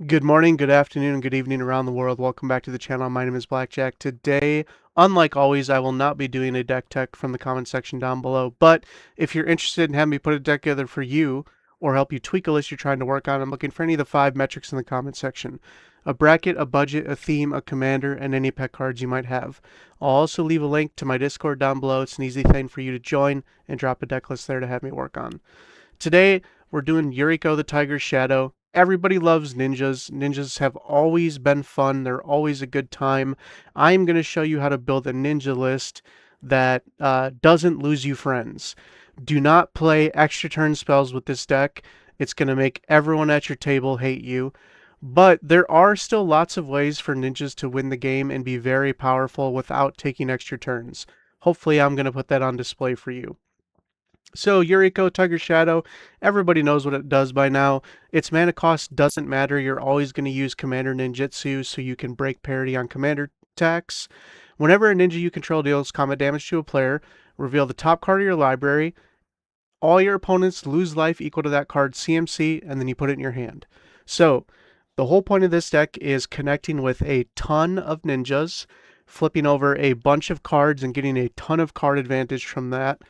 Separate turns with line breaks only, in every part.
Good morning, good afternoon, and good evening around the world. Welcome back to the channel. My name is Blackjack. Today, unlike always, I will not be doing a deck tech from the comment section down below. But if you're interested in having me put a deck together for you or help you tweak a list you're trying to work on, I'm looking for any of the 5 metrics in the comment section. A bracket, a budget, a theme, a commander, and any pet cards you might have. I'll also leave a link to my Discord down below. It's an easy thing for you to join and drop a deck list there to have me work on. Today, we're doing Yuriko the Tiger's Shadow. Everybody loves ninjas. Ninjas have always been fun. They're always a good time. I'm going to show you how to build a ninja list that doesn't lose you friends. Do not play extra turn spells with this deck. It's going to make everyone at your table hate you. But there are still lots of ways for ninjas to win the game and be very powerful without taking extra turns. Hopefully, I'm going to put that on display for you. So Yuriko, Tiger Shadow, everybody knows what it does by now. Its mana cost doesn't matter. You're always going to use Commander Ninjutsu so you can break parity on commander attacks. Whenever a ninja you control deals combat damage to a player, reveal the top card of your library. All your opponents lose life equal to that card's CMC, and then you put it in your hand. So the whole point of this deck is connecting with a ton of ninjas, flipping over a bunch of cards and getting a ton of card advantage from that,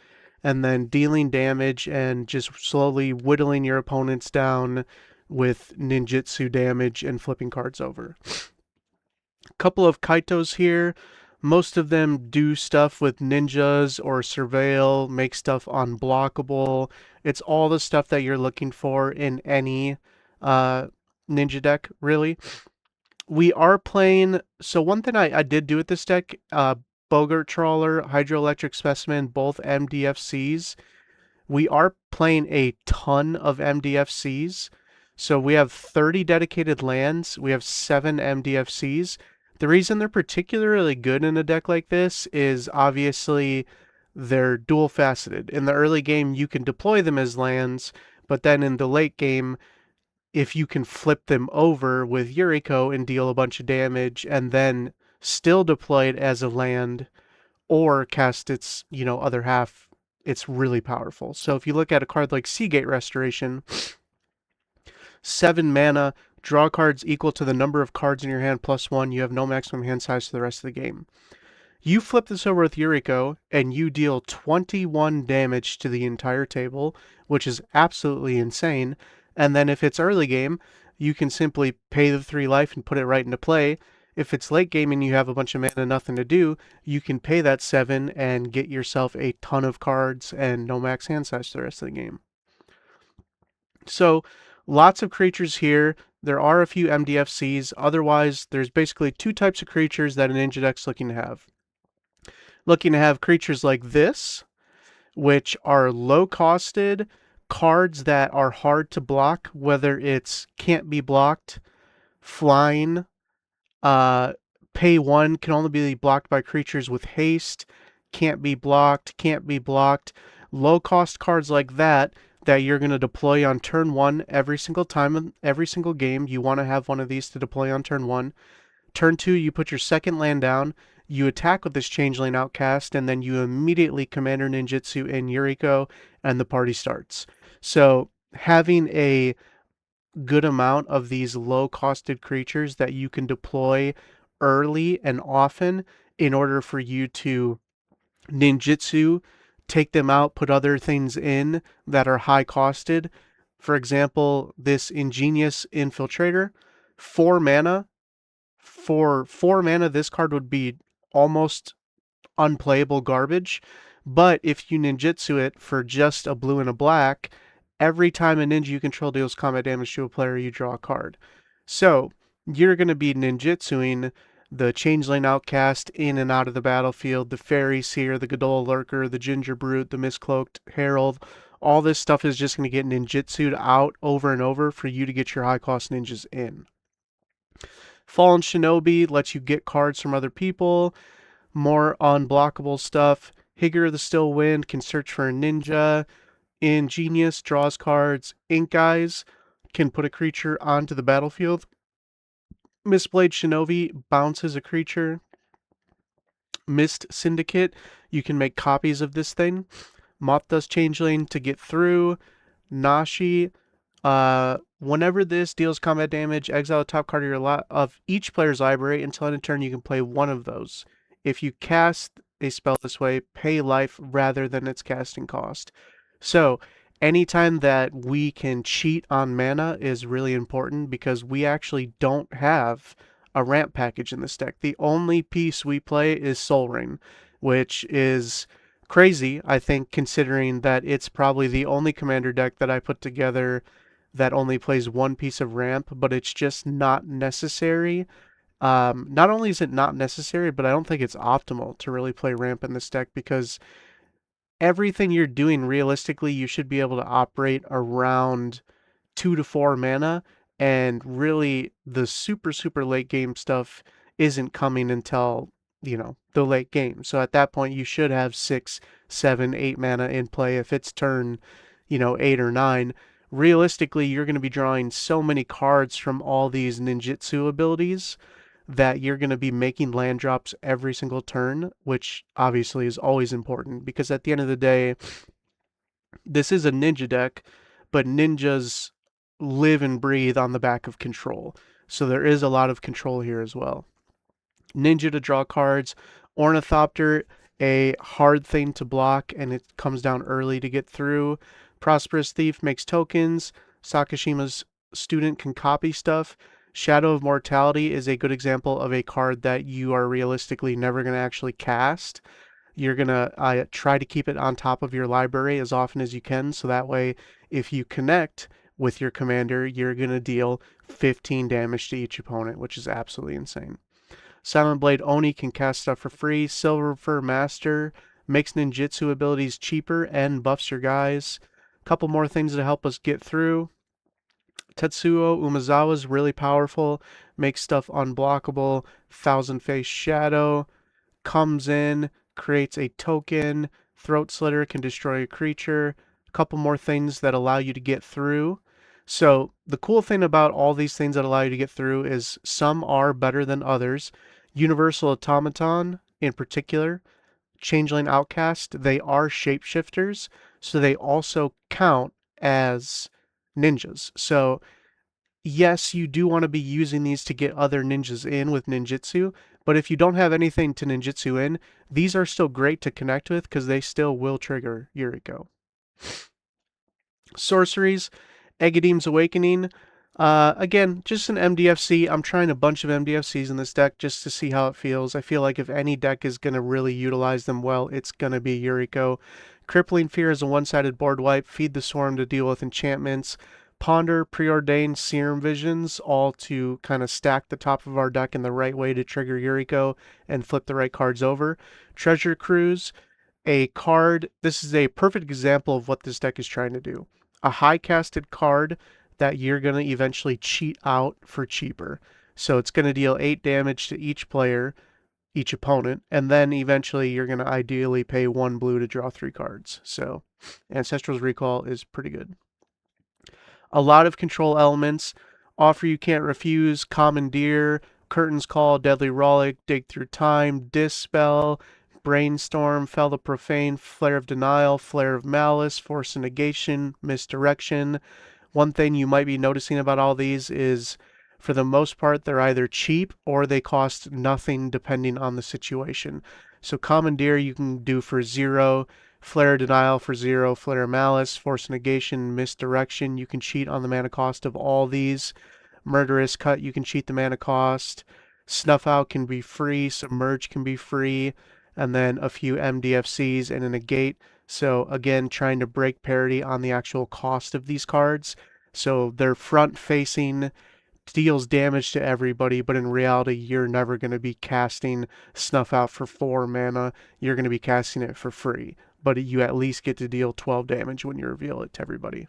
and then dealing damage and just slowly whittling your opponents down with ninjutsu damage and flipping cards over. A couple of Kaitos here. Most of them do stuff with ninjas or surveil, make stuff unblockable. It's all the stuff that you're looking for in any uh, ninja deck, really. We are playing. So one thing I did do with this deck, Bogart Trawler, Hydroelectric Specimen, both MDFCs. We are playing a ton of MDFCs. So we have 30 dedicated lands. We have 7 MDFCs. The reason they're particularly good in a deck like this is obviously they're dual faceted. In the early game, you can deploy them as lands, but then in the late game, if you can flip them over with Yuriko and deal a bunch of damage and then still deploy it as a land or cast its, other half, it's really powerful. So if you look at a card like Seagate Restoration, 7 mana, draw cards equal to the number of cards in your hand plus 1, you have no maximum hand size for the rest of the game. You flip this over with Yuriko, and you deal 21 damage to the entire table, which is absolutely insane. And then if it's early game, you can simply pay the 3 life and put it right into play. If it's late game and you have a bunch of mana, nothing to do, you can pay that 7 and get yourself a ton of cards and no max hand size for the rest of the game. So lots of creatures here. There are a few MDFCs. Otherwise, there's basically 2 types of creatures that an ninja deck's looking to have. Looking to have creatures like this, which are low costed cards that are hard to block, whether it's can't be blocked, flying, uh, pay 1 can only be blocked by creatures with haste, can't be blocked, can't be blocked. Low cost cards like that that you're going to deploy on turn 1 every single time, every single game. You want to have one of these to deploy on turn 1. Turn 2, you put your second land down, you attack with this Changeling Outcast, and then you immediately Commander Ninjutsu in Yuriko, and the party starts. So having a good amount of these low-costed creatures that you can deploy early and often in order for you to ninjutsu, take them out, put other things in that are high-costed. For example, this Ingenious Infiltrator, 4 mana, for 4 mana, this card would be almost unplayable garbage. But if you ninjutsu it for just a blue and a black, every time a ninja you control deals combat damage to a player, you draw a card. So you're going to be ninjutsuing the Changeling Outcast in and out of the battlefield, the Fairy Seer, the Godola Lurker, the Ginger Brute, the Miscloaked Herald. All this stuff is just going to get ninjutsued out over and over for you to get your high cost ninjas in. Fallen Shinobi lets you get cards from other people, more unblockable stuff. Higger the Still Wind can search for a ninja. Ingenious draws cards. Ink Eyes can put a creature onto the battlefield. Mistblade Shinobi bounces a creature. Mist Syndicate, you can make copies of this thing. Moth Dust Changeling to get through. Nashi, Whenever this deals combat damage, exile the top card of of each player's library until end of turn you can play one of those. If you cast a spell this way, pay life rather than its casting cost. So, anytime that we can cheat on mana is really important because we actually don't have a ramp package in this deck. The only piece we play is Soul Ring, which is crazy, I think, considering that it's probably the only commander deck that I put together that only plays one piece of ramp, but it's just not necessary. Not only is it not necessary, but I don't think it's optimal to really play ramp in this deck because everything you're doing realistically, you should be able to operate around 2 to 4 mana, and really the super late game stuff isn't coming until, the late game. So at that point, you should have 6, 7, 8 mana in play. If it's turn, 8 or 9, realistically, you're going to be drawing so many cards from all these ninjutsu abilities that you're going to be making land drops every single turn, which obviously is always important because at the end of the day, this is a ninja deck, but ninjas live and breathe on the back of control. So there is a lot of control here as well. Ninja to draw cards, Ornithopter, a hard thing to block, and it comes down early to get through. Prosperous Thief makes tokens. Sakashima's Student can copy stuff. Shadow of Mortality is a good example of a card that you are realistically never going to actually cast. You're going to try to keep it on top of your library as often as you can, so that way if you connect with your commander, you're going to deal 15 damage to each opponent, which is absolutely insane. Silent Blade Oni can cast stuff for free. Silver Fur Master makes ninjutsu abilities cheaper and buffs your guys. Couple more things to help us get through. Tetsuo Umezawa is really powerful, makes stuff unblockable. Thousand Face Shadow comes in, creates a token. Throat Slitter can destroy a creature. A couple more things that allow you to get through. So the cool thing about all these things that allow you to get through is some are better than others. Universal Automaton, in particular, Changeling Outcast, they are shapeshifters, so they also count as ninjas. So yes, you do want to be using these to get other ninjas in with ninjutsu, but if you don't have anything to ninjutsu in, these are still great to connect with because they still will trigger Yuriko. Sorceries, Egadim's Awakening. Again, just an MDFC. I'm trying a bunch of MDFCs in this deck just to see how it feels. I feel like if any deck is going to really utilize them well, it's going to be Yuriko. Crippling Fear is a one-sided board wipe. Feed the Swarm to deal with enchantments. Ponder, Preordained, Serum Visions, all to kind of stack the top of our deck in the right way to trigger Yuriko and flip the right cards over. Treasure Cruise, a card. This is a perfect example of what this deck is trying to do. A high casted card that you're going to eventually cheat out for cheaper. So it's going to deal 8 damage to each player, each opponent, and then eventually you're going to ideally pay 1 blue to draw 3 cards. So Ancestral's Recall is pretty good. A lot of control elements. Offer You Can't Refuse, Commandeer, Curtain's Call, Deadly Rollick, Dig Through Time, Dispel, Brainstorm, Fell the Profane, Flare of Denial, Flare of Malice, Force of Negation, Misdirection. One thing you might be noticing about all these is, for the most part, they're either cheap or they cost nothing depending on the situation. So Commandeer you can do for 0, Flare Denial for 0, Flare Malice, Force Negation, Misdirection. You can cheat on the mana cost of all these. Murderous Cut, you can cheat the mana cost. Snuff Out can be free. Submerge can be free. And then a few MDFCs and a Negate. So again, trying to break parity on the actual cost of these cards. So they're front-facing, deals damage to everybody, but in reality, you're never going to be casting Snuff Out for 4 mana. You're going to be casting it for free, but you at least get to deal 12 damage when you reveal it to everybody.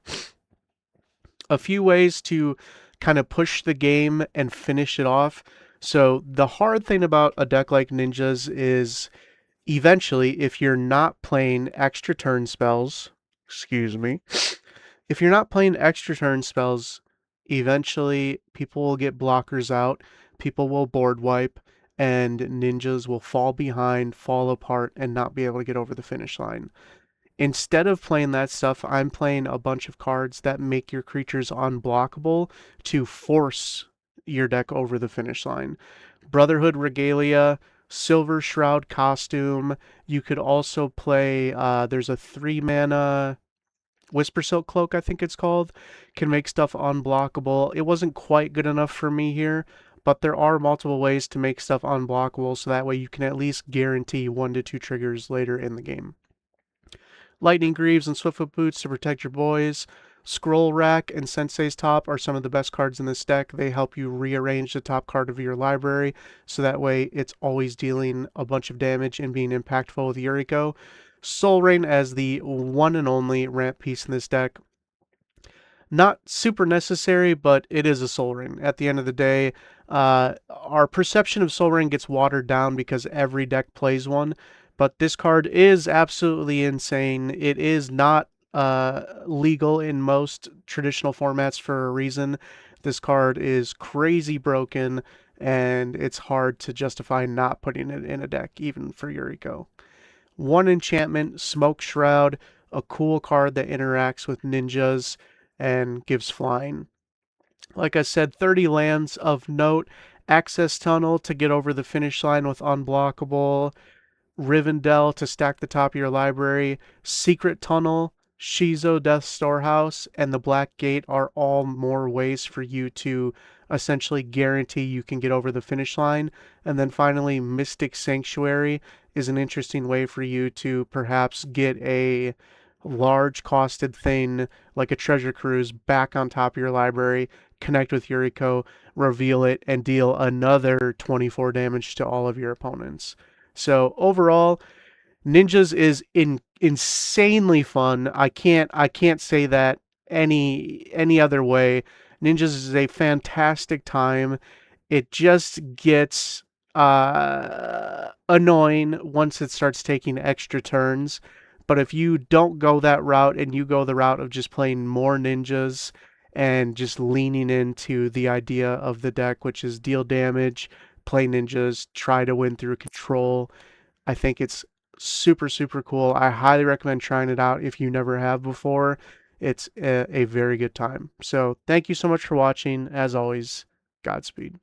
A few ways to kind of push the game and finish it off. So the hard thing about a deck like Ninjas is eventually, if you're not playing extra turn spells, excuse me, if you're not playing extra turn spells, eventually people will get blockers out, people will board wipe, and ninjas will fall behind, fall apart, and not be able to get over the finish line. Instead of playing that stuff, I'm playing a bunch of cards that make your creatures unblockable to force your deck over the finish line. Brotherhood Regalia, Silver Shroud Costume. You could also play, there's a 3 mana Whisper Silk Cloak, I think it's called, can make stuff unblockable. It wasn't quite good enough for me here, but there are multiple ways to make stuff unblockable, so that way you can at least guarantee 1 to 2 triggers later in the game. Lightning Greaves and Swiftfoot Boots to protect your boys. Scroll Rack and Sensei's Top are some of the best cards in this deck. They help you rearrange the top card of your library, so that way it's always dealing a bunch of damage and being impactful with Yuriko. Soul Rain as the one and only ramp piece in this deck. Not super necessary, but it is a Soul Ring. At the end of the day, our perception of Soul Ring gets watered down because every deck plays one, but this card is absolutely insane. It is not legal in most traditional formats for a reason. This card is crazy broken, and it's hard to justify not putting it in a deck, even for Yuriko. One enchantment, Smoke Shroud, a cool card that interacts with ninjas and gives flying. Like I said, 30 lands of note. Access Tunnel to get over the finish line with unblockable. Rivendell to stack the top of your library. Secret Tunnel, Shizo Death Storehouse, and the Black Gate are all more ways for you to essentially guarantee you can get over the finish line. And then finally, Mystic Sanctuary is an interesting way for you to perhaps get a large costed thing like a treasure cruise back on top of your library, connect with Yuriko, reveal it, and deal another 24 damage to all of your opponents. So overall, Ninjas is insanely fun. I can't say that any other way. Ninjas is a fantastic time. It just gets annoying once it starts taking extra turns. But if you don't go that route and you go the route of just playing more ninjas and just leaning into the idea of the deck, which is deal damage, play ninjas, try to win through control, I think it's super, super cool. I highly recommend trying it out if you never have before. It's a very good time. So thank you so much for watching. As always, Godspeed.